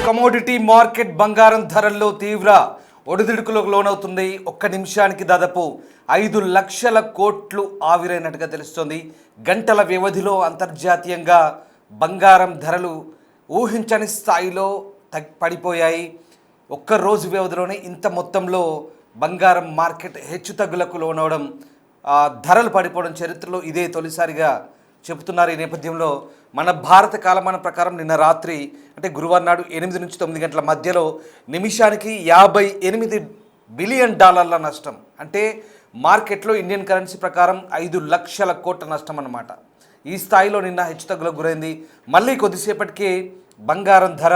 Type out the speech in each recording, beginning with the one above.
Commodity market బంగారం ధరల్లో తీవ్ర ఒడిదుడుకులకు లోనవుతుంది. ఒక్క నిమిషానికి దాదాపు 5 లక్షల కోట్లు ఆవిరైనట్టుగా తెలుస్తోంది. గంటల వ్యవధిలో అంతర్జాతీయంగా బంగారం ధరలు ఊహించని స్థాయిలో పడిపోయాయి. ఒక్క రోజు వ్యవధిలోనే ఇంత మొత్తంలో బంగారం మార్కెట్ హెచ్చుతగ్గులకు లోనవడం, ధరలు పడిపోవడం చరిత్రలో ఇదే తొలిసారిగా చెబుతున్నారు. ఈ నేపథ్యంలో మన భారత కాలమాన ప్రకారం నిన్న రాత్రి అంటే గురువారం నాడు 8 నుంచి 9 గంటల మధ్యలో నిమిషానికి $58 బిలియన్ నష్టం, అంటే మార్కెట్లో ఇండియన్ కరెన్సీ ప్రకారం 5 లక్షల కోట్ల నష్టం అన్నమాట. ఈ స్థాయిలో నిన్న హెచ్చుతగ్గులకు గురైంది. మళ్ళీ కొద్దిసేపటికే బంగారం ధర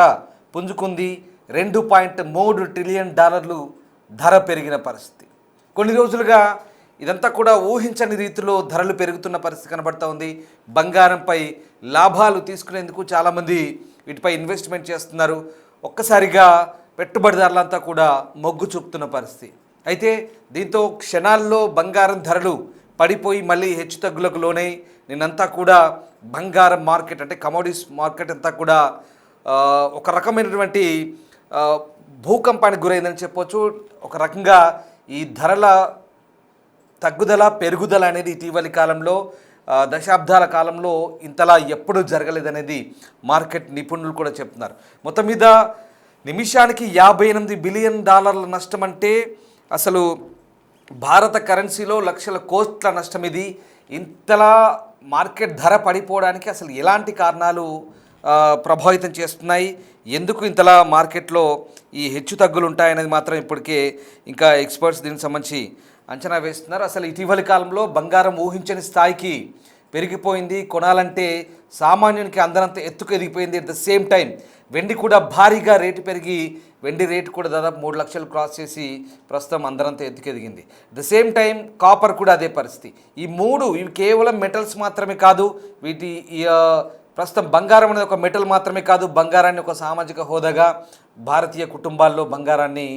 పుంజుకుంది. $2.3 ట్రిలియన్ ధర పెరిగిన పరిస్థితి. కొన్ని రోజులుగా ఇదంతా కూడా ఊహించని రీతిలో ధరలు పెరుగుతున్న పరిస్థితి కనబడుతూ ఉంది. బంగారంపై లాభాలు తీసుకునేందుకు చాలామంది వీటిపై ఇన్వెస్ట్మెంట్ చేస్తున్నారు. ఒక్కసారిగా పెట్టుబడిదారులంతా కూడా మొగ్గు చూపుతున్న పరిస్థితి. అయితే దీంతో క్షణాల్లో బంగారం ధరలు పడిపోయి మళ్ళీ హెచ్చుతగ్గులకు లోనై నిన్నంతా కూడా బంగారం మార్కెట్ అంటే కమోడిటీస్ మార్కెట్ అంతా కూడా ఒక రకమైనటువంటి భూకంపానికి గురైందని చెప్పొచ్చు. ఒక రకంగా ఈ ధరల తగ్గుదల పెరుగుదల అనేది ఇటీవలి కాలంలో దశాబ్దాల కాలంలో ఇంతలా ఎప్పుడూ జరగలేదనేది మార్కెట్ నిపుణులు కూడా చెప్తున్నారు. మొత్తం మీద నిమిషానికి $58 బిలియన్ నష్టం అంటే అసలు భారత కరెన్సీలో లక్షల కోట్ల నష్టం. ఇది ఇంతలా మార్కెట్ ధర పడిపోవడానికి అసలు ఎలాంటి కారణాలు ప్రభావితం చేస్తున్నాయి, ఎందుకు ఇంతలా మార్కెట్లో ఈ హెచ్చు తగ్గులు ఉంటాయనేది మాత్రం ఇప్పటికే ఇంకా ఎక్స్పర్ట్స్ దీనికి సంబంధించి అంచనా వేస్తున్నారు. అసలు ఇటీవలి కాలంలో బంగారం ఊహించని స్థాయికి పెరిగిపోయింది. కొనాలంటే సామాన్యునికి అందనంత ఎత్తుకు ఎదిగిపోయింది. అట్ ద సేమ్ టైం వెండి కూడా భారీగా రేటు పెరిగి వెండి రేటు కూడా దాదాపు 3 లక్షలు క్రాస్ చేసి ప్రస్తుతం అందరంత ఎత్తుకు ఎదిగింది. At the same time copper కూడా అదే పరిస్థితి. ఇవి కేవలం మెటల్స్ మాత్రమే కాదు, ప్రస్తుతం బంగారం అనేది ఒక మెటల్ మాత్రమే కాదు, బంగారాన్ని ఒక సామాజిక హోదాగా భారతీయ కుటుంబాల్లో బంగారాన్ని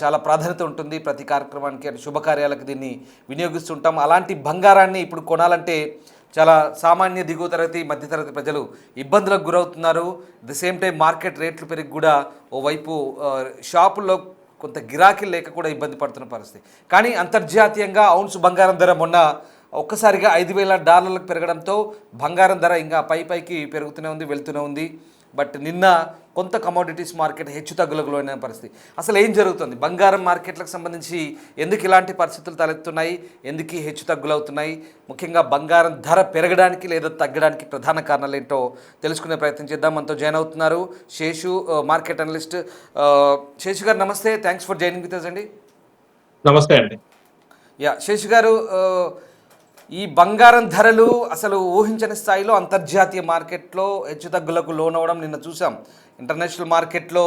చాలా ప్రాధాన్యత ఉంటుంది. ప్రతి కార్యక్రమానికి అంటే శుభకార్యాలకు దీన్ని వినియోగిస్తుంటాం. అలాంటి బంగారాన్ని ఇప్పుడు కొనాలంటే చాలా సామాన్య దిగువ తరగతి మధ్యతరగతి ప్రజలు ఇబ్బందులకు గురవుతున్నారు. ది సేమ్ టైం మార్కెట్ రేట్లు పెరిగి కూడా ఓవైపు షాపుల్లో కొంత గిరాకీ లేక కూడా ఇబ్బంది పడుతున్న పరిస్థితి. కానీ అంతర్జాతీయంగా ఔన్స్ బంగారం ధర మొన్న ఒక్కసారిగా $5,000 పెరగడంతో బంగారం ధర ఇంకా పైకి పెరుగుతూనే ఉంది, వెళ్తూనే ఉంది. బట్ నిన్న కొంత కమోడిటీస్ మార్కెట్ హెచ్చు తగ్గులకు లోనైన పరిస్థితి. అసలు ఏం జరుగుతుంది, బంగారం మార్కెట్లకు సంబంధించి ఎందుకు ఇలాంటి పరిస్థితులు తలెత్తున్నాయి, ఎందుకు హెచ్చు తగ్గులు అవుతున్నాయి, ముఖ్యంగా బంగారం ధర పెరగడానికి లేదా తగ్గడానికి ప్రధాన కారణాలు ఏంటో తెలుసుకునే ప్రయత్నం చేద్దాం. మనతో జాయిన్ అవుతున్నారు శేషు, మార్కెట్ అనలిస్ట్. శేషు గారు నమస్తే, thanks for joining with us అండి. నమస్తే అండి. శేషు గారు, ఈ బంగారం ధరలు అసలు ఊహించని స్థాయిలో అంతర్జాతీయ మార్కెట్లో హెచ్చుతగ్గులకు లోనవడం నిన్న చూసాం. ఇంటర్నేషనల్ మార్కెట్లో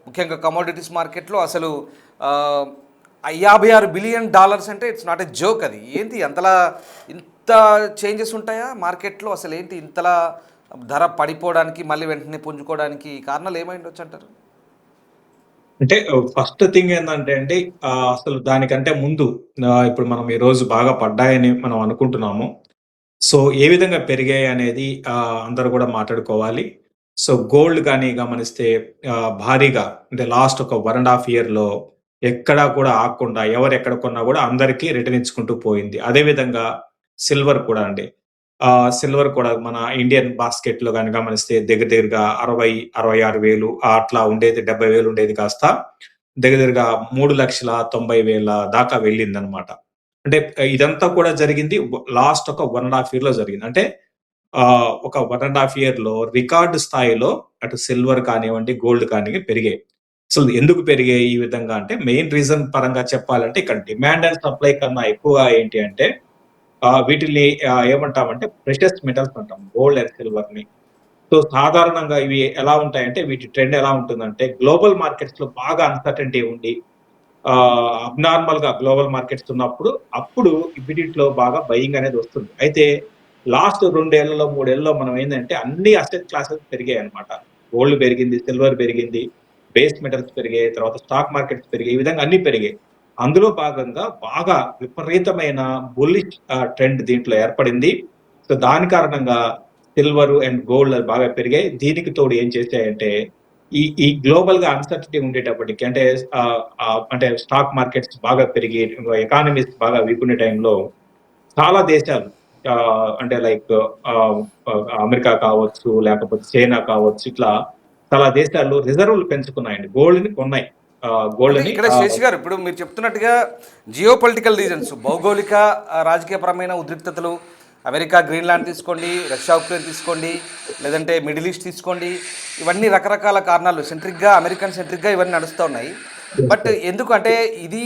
ముఖ్యంగా కమోడిటీస్ మార్కెట్లో అసలు $56 బిలియన్ అంటే ఇట్స్ నాట్ ఎ జోక్. అది ఏంటి అంతలా ఇంత చేంజెస్ ఉంటాయా మార్కెట్లో? అసలు ఏంటి ఇంతలా ధర పడిపోవడానికి మళ్ళీ వెంటనే పుంజుకోవడానికి కారణాలు ఏమై ఉండొచ్చు అంటారు? అంటే ఫస్ట్ థింగ్ ఏంటంటే అండి, అసలు దానికంటే ముందు ఇప్పుడు మనం ఈ రోజు బాగా పడ్డాయని మనం అనుకుంటున్నాము. సో ఏ విధంగా పెరిగాయి అనేది అందరూ కూడా మాట్లాడుకోవాలి. సో గోల్డ్ కానీ గమనిస్తే భారీగా అంటే లాస్ట్ ఒక 1.5 ఇయర్‌లో ఎక్కడా కూడా ఆగకుండా ఎవరు ఎక్కడ కొన్నా కూడా అందరికీ రిటర్న్ ఇచ్చుకుంటూ పోయింది. అదే విధంగా సిల్వర్ కూడా అండి. సిల్వర్ కూడా మన ఇండియన్ బాస్కెట్‌లో గాని గమనిస్తే దగ్గరగా 66,000 అట్లా ఉండేది, 70,000 ఉండేది కాస్త దగ్గరగా 3,90,000 దాకా వెళ్ళిందనమాట. అంటే ఇదంతా కూడా జరిగింది లాస్ట్ ఒక 1.5 ఇయర్‌లో జరిగింది. అంటే ఒక 1.5 ఇయర్‌లో రికార్డ్ స్థాయిలో అటు సిల్వర్ కానివ్వండి, గోల్డ్ కానీ పెరిగాయి. అసలు ఎందుకు పెరిగాయి ఈ విధంగా అంటే మెయిన్ రీజన్ పరంగా చెప్పాలంటే ఇక్కడ డిమాండ్ అండ్ సప్లై కన్నా ఎక్కువగా ఏంటి అంటే వీటిని ఏమంటామంటే ప్రెషస్ మెటల్స్ అంటాం, గోల్డ్ అండ్ సిల్వర్ ని. సో సాధారణంగా ఇవి ఎలా ఉంటాయంటే వీటి ట్రెండ్ ఎలా ఉంటుందంటే గ్లోబల్ మార్కెట్స్ లో బాగా అన్సర్టెనిటీ ఉండి అబ్నార్మల్ గా గ్లోబల్ మార్కెట్స్ ఉన్నప్పుడు అప్పుడు వీటిలో బాగా బయింగ్ అనేది వస్తుంది. అయితే లాస్ట్ 2 ఏళ్లలో 3 ఏళ్లలో మనం ఏంటంటే అన్ని అసెట్ క్లాసెస్ పెరిగాయి అనమాట. గోల్డ్ పెరిగింది, సిల్వర్ పెరిగింది, బేస్ మెటల్స్ పెరిగాయి, తర్వాత స్టాక్ మార్కెట్స్ పెరిగాయి, ఈ విధంగా అన్ని పెరిగాయి. అందులో భాగంగా బాగా విపరీతమైన బుల్లిష్ ట్రెండ్ దీంట్లో ఏర్పడింది. సో దాని కారణంగా సిల్వర్ అండ్ గోల్డ్ బాగా పెరిగాయి. దీనికి తోడు ఏం చేశాయంటే ఈ గ్లోబల్ గా అన్సర్టిటీ ఉండేటప్పటికి అంటే అంటే స్టాక్ మార్కెట్స్ బాగా పెరిగి ఎకానమీస్ బాగా వీక్ ఉండే టైంలో చాలా దేశాలు అంటే లైక్ అమెరికా కావచ్చు, లేకపోతే చైనా కావచ్చు, ఇట్లా చాలా దేశాలు రిజర్వులు పెంచుకున్నాయండి. గోల్డ్‌ని కొన్నాయి. అంటే గోల్డ్‌ని ఇక్కడ శేషి గారు ఇప్పుడు మీరు చెప్తున్నట్టుగా జియో పొలిటికల్ రీజన్స్, భౌగోళిక రాజకీయపరమైన ఉద్రిక్తతలు, అమెరికా గ్రీన్లాండ్ తీసుకోండి, రష్యా ఉక్రెయిన్ తీసుకోండి, లేదంటే మిడిల్ ఈస్ట్ తీసుకోండి, ఇవన్నీ రకరకాల కారణాలు సెంట్రిక్గా, అమెరికన్ సెంట్రిక్గా ఇవన్నీ నడుస్తూ ఉన్నాయి. బట్ ఎందుకు అంటే ఇది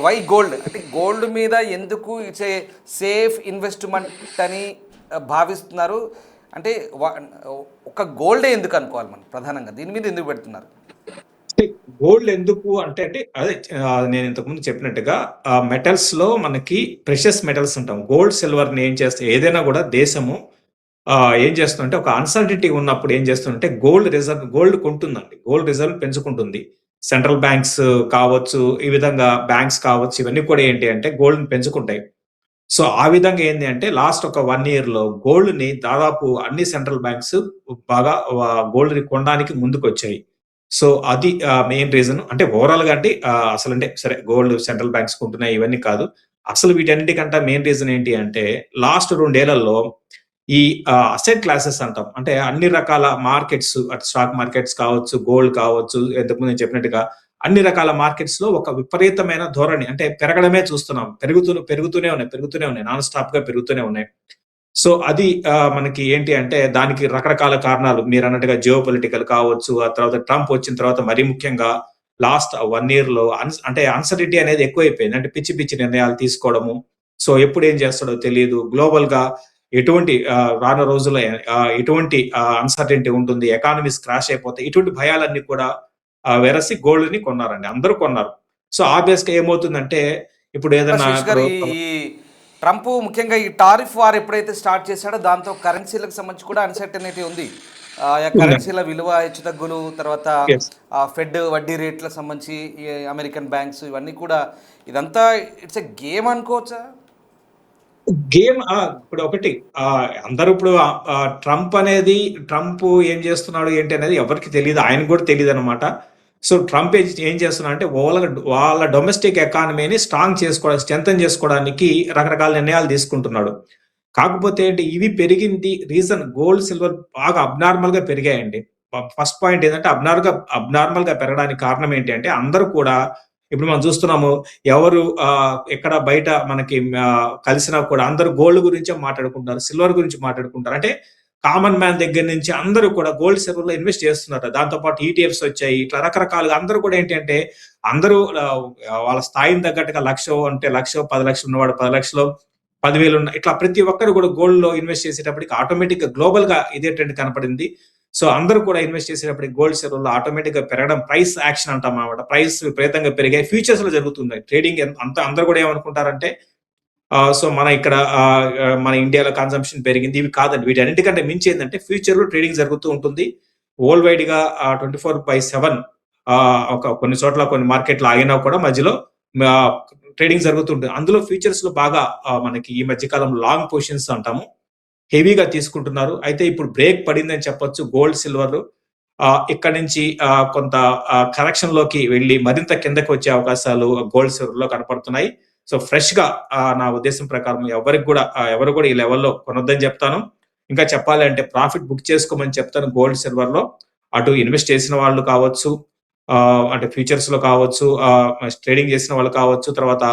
వై గోల్డ్ అంటే గోల్డ్ మీద ఎందుకు ఇట్స్ ఏ సేఫ్ ఇన్వెస్ట్మెంట్ అని భావిస్తున్నారు? అంటే ఒక గోల్డే ఎందుకు అనుకోవాలి మనం ప్రధానంగా దీని మీద ఎందుకు పెడుతున్నారు? గోల్డ్ ఎందుకు అంటే అంటే అదే నేను ఇంతకుముందు చెప్పినట్టుగా మెటల్స్ లో మనకి ప్రెషస్ మెటల్స్ ఉంటాం. గోల్డ్, సిల్వర్ ని ఏం చేస్తే ఏదైనా కూడా దేశము ఏం చేస్తుందంటే ఒక అన్సర్టిటీ ఉన్నప్పుడు ఏం చేస్తుందంటే గోల్డ్ కొంటుందండి. గోల్డ్ రిజర్వ్ పెంచుకుంటుంది. సెంట్రల్ బ్యాంక్స్ కావచ్చు, ఈ విధంగా బ్యాంక్స్ కావచ్చు, ఇవన్నీ కూడా ఏంటి అంటే గోల్డ్ పెంచుకుంటాయి. సో ఆ విధంగా ఏంది అంటే లాస్ట్ ఒక 1 ఇయర్ లో గోల్డ్ ని దాదాపు అన్ని సెంట్రల్ బ్యాంక్స్ బాగా గోల్డ్ ని కొనడానికి ముందుకొచ్చాయి. సో అది మెయిన్ రీజన్. అంటే ఓవరాల్ గా అంటే అసలంటే సరే గోల్డ్ సెంట్రల్ బ్యాంక్స్ కొంటున్నాయి ఇవన్నీ కాదు. అసలు వీటన్నిటికంటే మెయిన్ రీజన్ ఏంటి అంటే లాస్ట్ 2 ఏళ్లలో ఈ అసెట్ క్లాసెస్ అంటాం. అంటే అన్ని రకాల మార్కెట్స్ అటు స్టాక్ మార్కెట్స్ కావచ్చు, గోల్డ్ కావచ్చు, ఇంతకుముందు నేను చెప్పినట్టుగా అన్ని రకాల మార్కెట్స్ లో ఒక విపరీతమైన ధోరణి అంటే పెరగడమే చూస్తున్నాం. పెరుగుతూనే ఉన్నాయి. నాన్ స్టాప్ గా పెరుగుతూనే ఉన్నాయి. సో అది మనకి ఏంటి అంటే దానికి రకరకాల కారణాలు మీరన్నట్టుగా జియో పొలిటికల్ కావచ్చు, ఆ తర్వాత ట్రంప్ వచ్చిన తర్వాత మరీ ముఖ్యంగా లాస్ట్ 1 ఇయర్ లో అంటే అన్సర్టిటీ అనేది ఎక్కువైపోయింది. అంటే పిచ్చి పిచ్చి నిర్ణయాలు తీసుకోవడము. సో ఎప్పుడు ఏం చేస్తాడో తెలీదు. గ్లోబల్ గా ఎటువంటి రానున్న రోజుల్లో ఎటువంటి అన్సర్టెనిటీ ఉంటుంది, ఎకానమీస్ క్రాష్ అయిపోతాయి. ఇటువంటి భయాలన్నీ కూడా వెరసి గోల్డ్ ని కొన్నారండి. అందరూ కొన్నారు. సో ఆబ్వియస్ గా ఏమవుతుందంటే ఇప్పుడు ఏదన్నా శశి గారు ఇప్పుడు ఈ ఈ ట్రంప్ ముఖ్యంగా ఈ టారిఫ్ వార్ ఎప్పుడైతే స్టార్ట్ చేశాడో దాంతో కరెన్సీలకు సంబంధించి కూడా అన్సర్టనిటీ ఉంది. ఆయా ఉందండి. కరెన్సీల విలువ హెచ్చుతగ్గులు, తర్వాత యెస్. ఫెడ్ వడ్డీ రేట్లకు సంబంధించి ఈ అమెరికన్ బ్యాంక్స్ ఇవన్నీ కూడా ఇదంతా ఇట్స్ ఎ గేమ్ అనుకోవచ్చా? గేమ్ ఇప్పుడు ఒకటి అందరూ ఇప్పుడు ట్రంప్ ఏం చేస్తున్నాడు ఏంటి అనేది ఎవరికి తెలియదు. ఆయనకు కూడా తెలియదు అనమాట. సో ట్రంప్ ఏం చేస్తున్నా అంటే వాళ్ళ డొమెస్టిక్ ఎకానమీని స్ట్రెంథన్ చేసుకోవడానికి రకరకాల నిర్ణయాలు తీసుకుంటున్నాడు. కాకపోతే ఏంటి ఇవి పెరిగింది రీజన్ గోల్డ్, సిల్వర్ బాగా అబ్నార్మల్ గా పెరిగాయండి. ఫస్ట్ పాయింట్ ఏంటంటే అబ్నార్మల్ గా పెరగడానికి కారణం ఏంటి అంటే అందరూ కూడా ఇప్పుడు మనం చూస్తున్నాము ఎవరు ఎక్కడ బయట మనకి కలిసినా కూడా అందరూ గోల్డ్ గురించే మాట్లాడుకుంటారు, సిల్వర్ గురించి మాట్లాడుకుంటారు. అంటే కామన్ మ్యాన్ దగ్గర నుంచి అందరూ కూడా గోల్డ్, సిల్వర్ లో ఇన్వెస్ట్ చేస్తున్నారు. దాంతో పాటు ఈటీఎఫ్స్ వచ్చాయి. ఇట్లా రకరకాలుగా అందరూ కూడా ఏంటి అంటే అందరూ వాళ్ళ స్థాయిని తగ్గట్టుగా 1,00,000 అంటే 1,00,000, 10,00,000 ఉన్నవాడు 10,00,000, 10,000 ఇట్లా ప్రతి ఒక్కరు కూడా గోల్డ్ లో ఇన్వెస్ట్ చేసేటప్పటికి ఆటోమేటిక్ గా గ్లోబల్ గా ఇదే ట్రెండ్ కనపడింది. సో అందరూ కూడా ఇన్వెస్ట్ చేసేటప్పటికి గోల్డ్, సిల్వర్ లో ఆటోమేటిక్ గా పెరగడం ప్రైస్ యాక్షన్ అంటాం అన్నమాట. ప్రైస్ విపరీతంగా పెరిగాయి. ఫ్యూచర్స్ లో జరుగుతుంది ట్రేడింగ్. అంతా అందరూ కూడా ఏమనుకుంటారంటే సో మన ఇక్కడ మన ఇండియాలో కన్సంప్షన్ పెరిగింది. ఇవి కాదండి. వీటన్నిటికంటే మించి ఏంటంటే ఫ్యూచర్ లో ట్రేడింగ్ జరుగుతూ ఉంటుంది. వరల్డ్ వైడ్ గా 24/7 ఒక కొన్ని చోట్ల కొన్ని మార్కెట్లు ఆగినా కూడా మధ్యలో ట్రేడింగ్ జరుగుతుంటుంది. అందులో ఫ్యూచర్స్ లో బాగా మనకి ఈ మధ్య కాలంలో లాంగ్ పొజిషన్స్ అంటాము హెవీగా తీసుకుంటున్నారు. అయితే ఇప్పుడు బ్రేక్ పడిందని చెప్పొచ్చు గోల్డ్, సిల్వర్. ఇక్కడ నుంచి కొంత కరెక్షన్ లోకి వెళ్ళి మరింత కిందకి వచ్చే అవకాశాలు గోల్డ్, సిల్వర్ లో కనపడుతున్నాయి. సో ఫ్రెష్ గా నా ఉద్దేశం ప్రకారం ఎవరు కూడా ఈ లెవెల్లో కొనొద్దని చెప్తాను. ఇంకా చెప్పాలి అంటే ప్రాఫిట్ బుక్ చేసుకోమని చెప్తాను గోల్డ్, సిల్వర్ లో. అటు ఇన్వెస్ట్ చేసిన వాళ్ళు కావచ్చు, అంటే ఫ్యూచర్స్ లో కావచ్చు, ట్రేడింగ్ చేసిన వాళ్ళు కావచ్చు, తర్వాత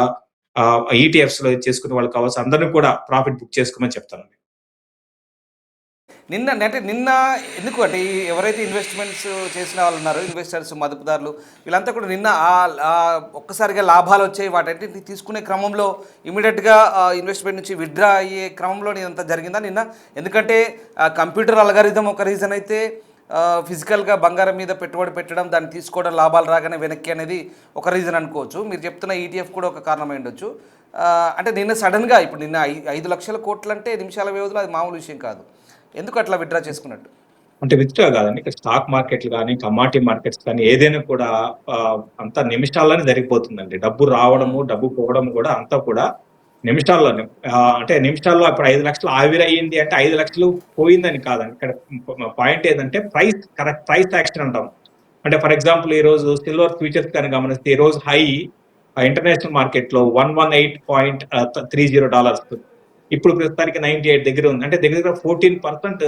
ఈటీఎఫ్స్ లో చేసుకునే వాళ్ళు కావచ్చు, అందరిని కూడా ప్రాఫిట్ బుక్ చేసుకోమని చెప్తాను. నిన్న ఎందుకు అంటే ఎవరైతే ఇన్వెస్ట్మెంట్స్ చేసిన వాళ్ళు ఉన్నారో ఇన్వెస్టర్స్, మదుపుదారులు వీళ్ళంతా కూడా నిన్న ఒక్కసారిగా లాభాలు వచ్చాయి వాటి తీసుకునే క్రమంలో ఇమీడియట్గా ఇన్వెస్ట్మెంట్ నుంచి విత్డ్రా అయ్యే క్రమంలో ఇదంతా జరిగిందా నిన్న? ఎందుకంటే కంప్యూటర్ అల్గారిథం ఒక రీజన్ అయితే ఫిజికల్గా బంగారం మీద పెట్టుబడి పెట్టడం, దాన్ని తీసుకోవడం, లాభాలు రాగానే వెనక్కి అనేది ఒక రీజన్ అనుకోవచ్చు. మీరు చెప్తున్న ఈటీఎఫ్ కూడా ఒక కారణమై ఉండొచ్చు. అంటే నిన్న సడన్గా ఇప్పుడు నిన్న 5 లక్షల కోట్లు అంటే నిమిషాల వ్యవధిలో అది మామూలు విషయం కాదు. ఎందుకు అట్లా విత్డ్రా చేసుకున్నట్టు? అంటే విత్డ్రా కాదండి. ఇక్కడ స్టాక్ మార్కెట్లు గానీ, కమాడిటీ మార్కెట్స్ కానీ ఏదైనా కూడా అంతా నిమిషాల్లోనే జరిగిపోతుందండి. డబ్బు రావడము, డబ్బు పోవడం కూడా అంతా కూడా నిమిషాల్లోనే. అంటే నిమిషాల్లో ఇప్పుడు 5,00,000 ఆవిరయ్యింది అంటే 5,00,000 పోయిందని కాదండి. ఇక్కడ పాయింట్ ఏదంటే ప్రైస్ యాక్షన్ అంటాం. అంటే ఫర్ ఎగ్జాంపుల్ ఈ రోజు సిల్వర్ ఫ్యూచర్స్ కానీ గమనిస్తే ఈ రోజు హై ఇంటర్నేషనల్ మార్కెట్ లో $118.30. ఇప్పుడు ప్రస్తుతానికి 98 దగ్గర ఉంది. అంటే దగ్గర దగ్గర 14%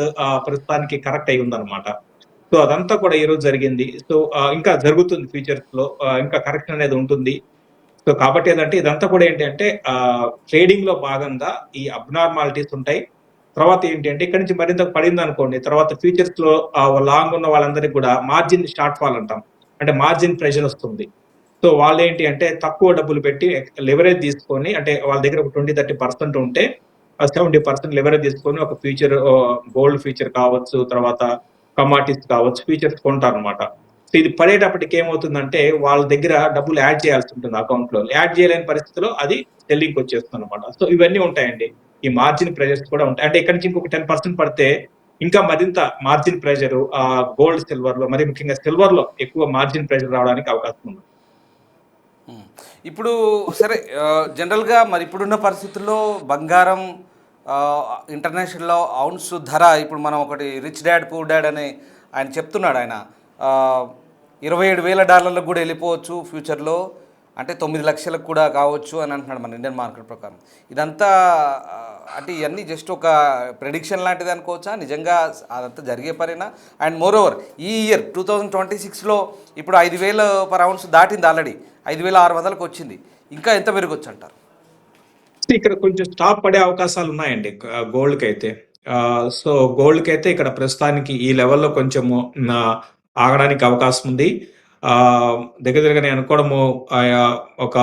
ప్రస్తుతానికి కరెక్ట్ అయి ఉందన్నమాట. సో అదంతా కూడా ఈ రోజు జరిగింది. సో ఇంకా జరుగుతుంది ఫ్యూచర్స్ లో, ఇంకా కరెక్షన్ అనేది ఉంటుంది. సో కాబట్టి ఏంటంటే ఇదంతా కూడా ఏంటంటే ట్రేడింగ్ లో భాగంగా ఈ అబ్నార్మాలిటీస్ ఉంటాయి. తర్వాత ఏంటి అంటే ఇక్కడ నుంచి మరింత పడింది అనుకోండి, తర్వాత ఫ్యూచర్స్ లో లాంగ్ ఉన్న వాళ్ళందరికీ కూడా మార్జిన్ షార్ట్ ఫాల్ అంటాం. అంటే మార్జిన్ ప్రెషర్ వస్తుంది. సో వాళ్ళేంటి అంటే తక్కువ డబ్బులు పెట్టి లెవరేజ్ తీసుకొని, అంటే వాళ్ళ దగ్గర ఒక 20-30% ఉంటే 70% లెవరేజ్ తీసుకొని ఒక ఫ్యూచర్, గోల్డ్ ఫ్యూచర్ కావచ్చు, తర్వాత కమాడిటీస్ కావచ్చు, ఫ్యూచర్స్ కొంటారనమాట. సో ఇది పడేటప్పటికి ఏమవుతుందంటే వాళ్ళ దగ్గర డబ్బులు యాడ్ చేయాల్సి ఉంటుంది అకౌంట్ లో. యాడ్ చేయలేని పరిస్థితిలో అది సెల్లింగ్ వచ్చేస్తుంది అనమాట. సో ఇవన్నీ ఉంటాయండి. ఈ మార్జిన్ ప్రెజర్స్ కూడా ఉంటాయి. అంటే ఇక్కడ నుంచి ఇంకొక 10% పడితే ఇంకా మరింత మార్జిన్ ప్రెషర్ గోల్డ్, సిల్వర్ లో, మరి ముఖ్యంగా సిల్వర్ లో ఎక్కువ మార్జిన్ ప్రెషర్ రావడానికి అవకాశం ఉంది. ఉమ్. ఇప్పుడు సరే, జనరల్గా మరి ఇప్పుడున్న పరిస్థితుల్లో బంగారం ఇంటర్నేషనల్లో ఔన్స్ ధర, ఇప్పుడు మనం ఒకటి రిచ్ డాడ్ పూర్ డాడ్ అని ఆయన చెప్తున్నాడు. ఆయన ఆ, $27,000 కూడా వెళ్ళిపోవచ్చు ఫ్యూచర్లో, అంటే 9 లక్షలకు కూడా కావచ్చు అని అంటున్నాడు మన ఇండియన్ మార్కెట్ ప్రకారం. ఇదంతా అంటే ఇవన్నీ జస్ట్ ఒక ప్రెడిక్షన్ లాంటిది అనుకోవచ్చా, నిజంగా అదంతా జరిగే పనేనా? అండ్ మోర్ ఓవర్ ఈ ఇయర్ 2026లో ఇప్పుడు 5,000 పర్ ఔన్స్ దాటింది, ఆల్రెడీ 5,600కు వచ్చింది. ఇంకా ఎంత పెరగొచ్చు అంటారు? ఇక్కడ కొంచెం స్టాప్ పడే అవకాశాలు ఉన్నాయండి గోల్డ్ కి అయితే. సో గోల్డ్ కి అయితే ఇక్కడ ప్రస్తుతానికి ఈ లెవెల్లో కొంచెము ఆగడానికి అవకాశం ఉంది. దగ్గర దగ్గర నేను అనుకోవడము ఒక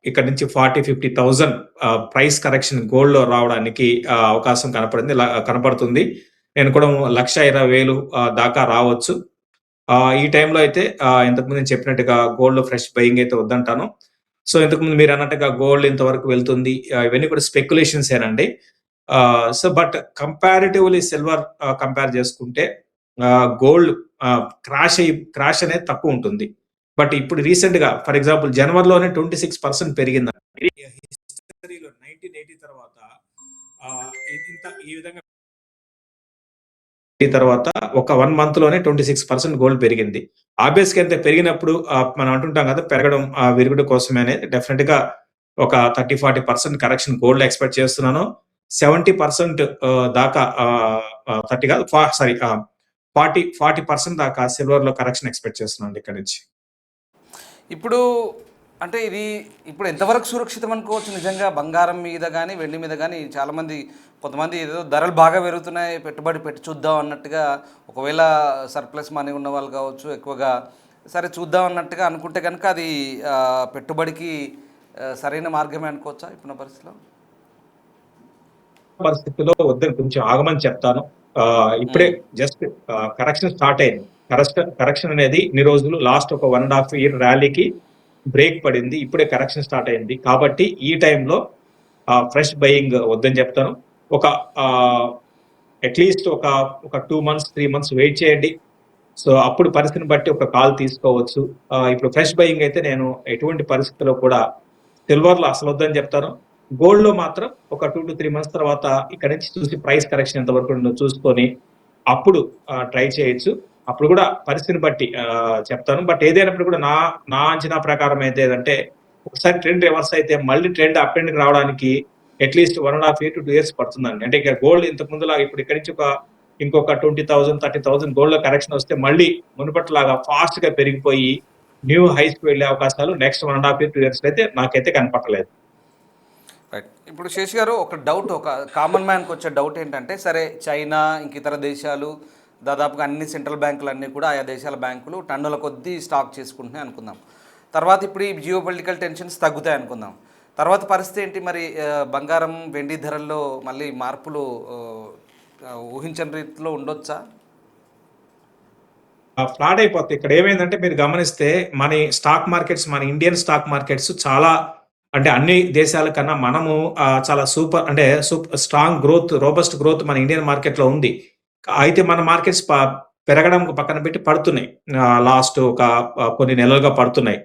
ఇక్కడ నుంచి 40-50,000 ప్రైస్ కరెక్షన్ గోల్డ్ లో రావడానికి అవకాశం కనపడుతుంది. నేను కూడా 1,20,000 దాకా రావచ్చు. ఈ టైంలో అయితే ఇంతకుముందు నేను చెప్పినట్టుగా గోల్డ్ లో ఫ్రెష్ బయింగ్ అయితే వద్దంటాను. సో ఇంతకుముందు మీరు అన్నట్టుగా గోల్డ్ ఇంతవరకు వెళ్తుంది, ఇవన్నీ కూడా స్పెక్యులేషన్స్ ఏనండి. So but comparatively silver compare చేసుకుంటే గోల్డ్ క్రాష్ అనేది తక్కువ ఉంటుంది. బట్ ఇప్పుడు రీసెంట్ గా ఫర్ ఎగ్జాంపుల్ జనవరిలోనే 26% పెరిగింది. హిస్టరీలో 1980 తర్వాత ఈ విధంగా తర్వాత ఒక 1 మంత్ లోనే 26% గోల్డ్ పెరిగింది. ఆబ్వియస్ గా ఎంత పెరిగినప్పుడు మనం అంటుంటాం కదా, పెరగడం విరుగుడు కోసమే అనేది. డెఫినెట్ గా ఒక 30-40% కరెక్షన్ గోల్డ్ ఎక్స్పెక్ట్ చేస్తున్నాను. 70% దాకా 30 కాదు, సారీ 40% దాకా సిల్వర్ లో కరెక్షన్ ఎక్స్పెక్ట్ చేస్తున్నాను ఇక్కడ నుంచి. ఇప్పుడు అంటే ఇది ఇప్పుడు ఎంతవరకు సురక్షితం అనుకోవచ్చు నిజంగా? బంగారం మీద కానీ వెండి మీద కానీ కొంతమంది ఏదో ధరలు బాగా పెరుగుతున్నాయి, పెట్టుబడి పెట్టి చూద్దాం అన్నట్టుగా, ఒకవేళ సర్ప్లస్ మనీ ఉన్న వాళ్ళు కావచ్చు, ఎక్కువగా సరే చూద్దాం అన్నట్టుగా అనుకుంటే కనుక అది పెట్టుబడికి సరైన మార్గమే అనుకోవచ్చా ఇప్పుడున్న పరిస్థితిలో వద్దని కొంచెం ఆగమని చెప్తాను. ఇప్పుడే జస్ట్ కరెక్షన్ స్టార్ట్ అయింది. కరెక్షన్ అనేది ఇన్ని రోజులు లాస్ట్ ఒక 1.5 year ర్యాలీకి బ్రేక్ పడింది. ఇప్పుడే కరెక్షన్ స్టార్ట్ అయింది. కాబట్టి ఈ టైంలో ఫ్రెష్ బయింగ్ వద్దని చెప్తాను. ఒక అట్లీస్ట్ ఒక 2 months 3 months వెయిట్ చేయండి. సో అప్పుడు పరిస్థితిని బట్టి ఒక కాల్ తీసుకోవచ్చు. ఇప్పుడు ఫ్రెష్ బయింగ్ అయితే నేను ఎటువంటి పరిస్థితుల్లో కూడా సిల్వర్ లో అసలు వద్దని చెప్తాను. గోల్డ్ లో మాత్రం ఒక 2-3 months తర్వాత ఇక్కడ నుంచి చూసి ప్రైస్ కరెక్షన్ ఎంత వరకు ఉందో చూసుకొని అప్పుడు ట్రై చేయొచ్చు. అప్పుడు కూడా పరిస్థితిని బట్టి చెప్తాను. బట్ ఏదైనప్పుడు కూడా నా అంచనా ప్రకారం అయితే ఏదంటే, ఒకసారి ట్రెండ్ రివర్స్ అయితే మళ్ళీ ట్రెండ్ అప్ ట్రెండ్ రావడానికి అట్లీస్ట్ 1.5 year to 2 years పడుతుందండి. అంటే ఇక గోల్డ్ ఇంతకు ముందులాగా ఇప్పుడు ఇక్కడ నుంచి ఇంకొక 20,000-30,000 గోల్డ్ లో కరెక్షన్ వస్తే మళ్ళీ మునుపటిలాగా ఫాస్ట్ గా పెరిగిపోయి న్యూ హైస్ కి వెళ్లే అవకాశాలు నెక్స్ట్ 1.5 year 2 years అయితే నాకైతే కనపడలేదు. రైట్. ఇప్పుడు శేష్ గారు, ఒక డౌట్, ఒక కామన్ మ్యాన్కి వచ్చే డౌట్ ఏంటంటే, సరే చైనా ఇంక ఇతర దేశాలు దాదాపుగా అన్ని సెంట్రల్ బ్యాంకులు అన్నీ కూడా ఆయా దేశాల బ్యాంకులు టన్నుల కొద్దీ స్టాక్ చేసుకుంటున్నాయి అనుకుందాం. తర్వాత ఇప్పుడు ఈ జియో పొలిటికల్ టెన్షన్స్ తగ్గుతాయి అనుకుందాం. తర్వాత పరిస్థితి ఏంటి మరి? బంగారం వెండి ధరల్లో మళ్ళీ మార్పులు ఊహించని రీతిలో ఉండొచ్చా? ఫ్లాట్ అయిపోతాయి. ఇక్కడ ఏమైందంటే మీరు గమనిస్తే మన ఇండియన్ స్టాక్ మార్కెట్స్ చాలా, అంటే అన్ని దేశాల కన్నా మనము చాలా స్ట్రాంగ్ గ్రోత్, రోబస్ట్ గ్రోత్ మన ఇండియన్ మార్కెట్ లో ఉంది. అయితే మన మార్కెట్స్ పెరగడం పక్కన పెట్టి పడుతున్నాయి. లాస్ట్ కొన్ని నెలలుగా పడుతున్నాయి.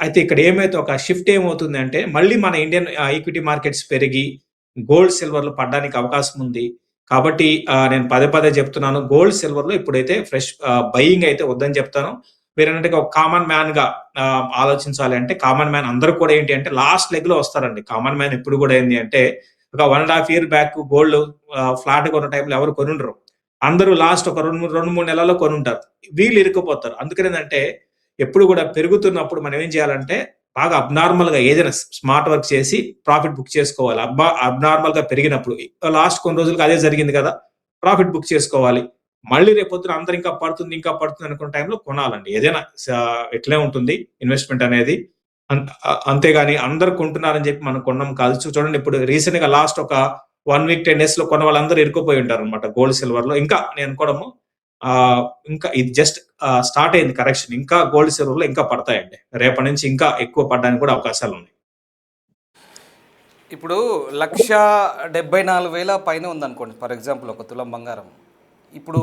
అయితే ఇక్కడ ఏమైతే ఒక షిఫ్ట్ ఏమవుతుంది అంటే, మళ్ళీ మన ఇండియన్ ఈక్విటీ మార్కెట్స్ పెరిగి గోల్డ్ సిల్వర్లు పడడానికి అవకాశం ఉంది. కాబట్టి నేను పదే పదే చెప్తున్నాను, గోల్డ్, సిల్వర్‌లో ఇప్పుడైతే ఫ్రెష్ బయింగ్ అయితే వద్దని చెప్తాను. మీరన్నట్టుగా ఒక కామన్ మ్యాన్‌గా ఆలోచించాలి అంటే, కామన్ మ్యాన్ అందరూ కూడా ఏంటి అంటే లాస్ట్ లెగ్‌లో వస్తారండి. కామన్ మ్యాన్ ఎప్పుడు కూడా ఏంది అంటే, ఒక 1 ½ ఇయర్ బ్యాక్ గోల్డ్ ఫ్లాట్‌గా ఉన్న టైంలో ఎవరు కొనుండరు. అందరూ లాస్ట్ ఒక 2, 3 నెలల్లో కొనుంటారు. వీళ్ళు ఇరుక్కుపోతారు. అందుకనేందంటే, ఎప్పుడు కూడా పెరుగుతున్నప్పుడు మనం ఏం చేయాలంటే, బాగా అబ్నార్మల్‌గా ఏదైనా స్మార్ట్ వర్క్ చేసి ప్రాఫిట్ బుక్ చేసుకోవాలి. అబ్నార్మల్‌గా పెరిగినప్పుడు లాస్ట్ కొన్ని రోజులకి అదే జరిగింది కదా! ప్రాఫిట్ బుక్ చేసుకోవాలి. మళ్ళీ రేపొద్దున అందరూ ఇంకా పడుతుంది అనుకున్న టైంలో కొనాలండి. ఏదైనా ఇట్లే ఉంటుంది ఇన్వెస్ట్‌మెంట్ అనేది. అంతేగాని అందరూ కొంటున్నారని చెప్పి మనం కొనడం కాదు. చూడండి, ఇప్పుడు రీసెంట్‌గా లాస్ట్ ఒక 1 వీక్, 10 డేస్‌లో కొన్న వాళ్ళందరూ ఇరుక్కుపోయి ఉంటారన్నమాట గోల్డ్, సిల్వర్‌లో. ఇంకా నేను అనుకోవడము ఇంకా ఇది జస్ట్ స్టార్ట్ అయింది కరెక్షన్. ఇంకా గోల్డ్, సిల్వర్‌లో ఇంకా పడతాయండి. రేపటి నుంచి ఇంకా ఎక్కువ పడడానికి కూడా అవకాశాలున్నాయి. ఇప్పుడు 1,74,000 పైన ఉందనుకోండి, ఫర్ ఎగ్జాంపుల్ ఒక తులం బంగారం. ఇప్పుడు